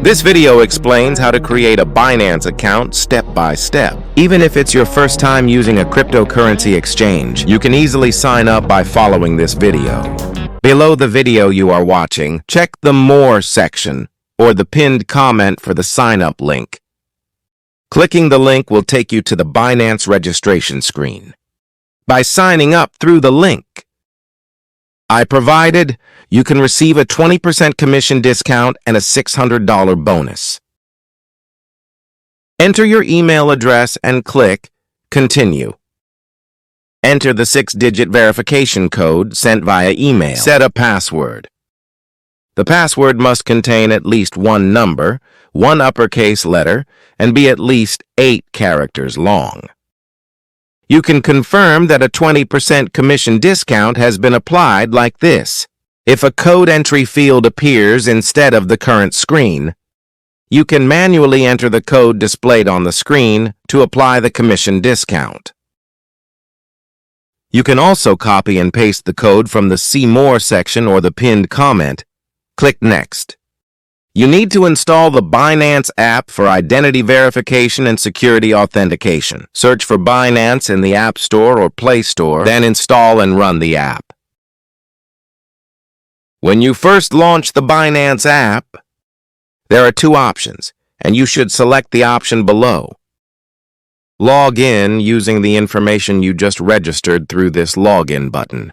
This video explains how to create a Binance account step by step. Even if it's your first time using a cryptocurrency exchange, you can easily sign up by following this video. Below the video you are watching, check the More section or the pinned comment for the sign-up link. Clicking the link will take you to the Binance registration screen. By signing up through the link I provided, you can receive a 20% commission discount and a $600 bonus. Enter your email address and click Continue. Enter the 6-digit verification code sent via email. Set a password. The password must contain at least one number, one uppercase letter, and be at least 8 characters long. You can confirm that a 20% commission discount has been applied like this. If a code entry field appears instead of the current screen, you can manually enter the code displayed on the screen to apply the commission discount. You can also copy and paste the code from the See More section or the pinned comment. Click Next. You need to install the Binance app for identity verification and security authentication. Search for Binance in the App Store or Play Store, then install and run the app. When you first launch the Binance app, there are 2 options, and you should select the option below. Log in using the information you just registered through this login button.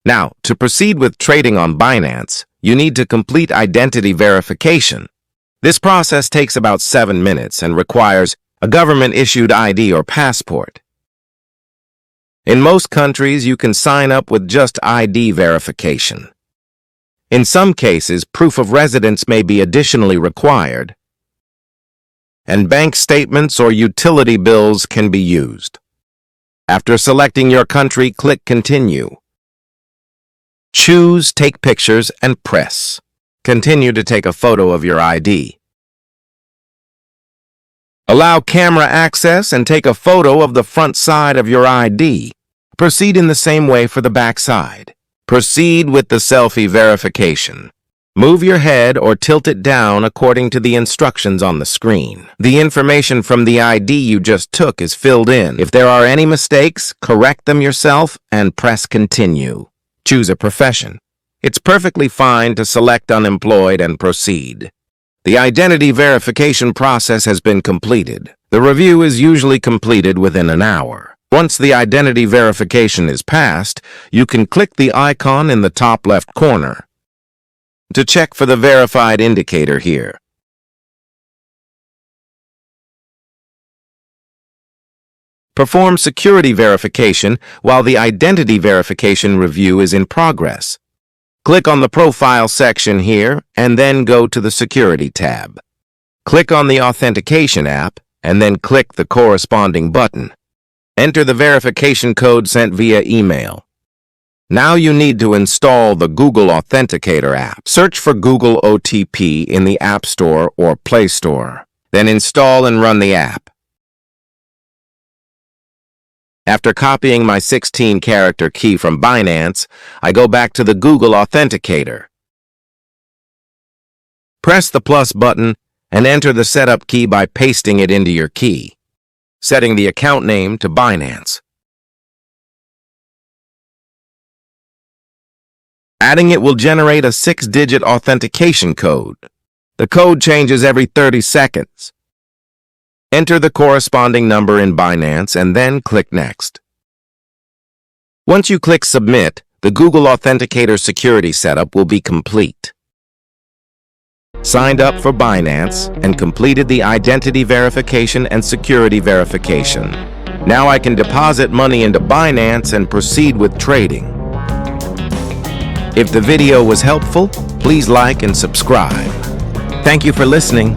Now, to proceed with trading on Binance, you need to complete identity verification. This process takes about 7 minutes and requires a government-issued ID or passport. In most countries, you can sign up with just ID verification. In some cases, proof of residence may be additionally required, and bank statements or utility bills can be used. After selecting your country, click Continue. Choose Take Pictures and press. Continue to take a photo of your ID. Allow camera access and take a photo of the front side of your ID. Proceed in the same way for the back side. Proceed with the selfie verification. Move your head or tilt it down according to the instructions on the screen. The information from the ID you just took is filled in. If there are any mistakes, correct them yourself and press Continue. Choose a profession. It's perfectly fine to select unemployed and proceed. The identity verification process has been completed. The review is usually completed within an hour. Once the identity verification is passed, you can click the icon in the top left corner to check for the verified indicator here. Perform security verification while the identity verification review is in progress. Click on the Profile section here and then go to the Security tab. Click on the Authentication app and then click the corresponding button. Enter the verification code sent via email. Now you need to install the Google Authenticator app. Search for Google OTP in the App Store or Play Store. Then install and run the app. After copying my 16-character key from Binance, I go back to the Google Authenticator. Press the plus button and enter the setup key by pasting it into your key, setting the account name to Binance. Adding it will generate a 6-digit authentication code. The code changes every 30 seconds. Enter the corresponding number in Binance and then click Next. Once you click Submit, the Google Authenticator security setup will be complete. Signed up for Binance and completed the identity verification and security verification. Now I can deposit money into Binance and proceed with trading. If the video was helpful, please like and subscribe. Thank you for listening.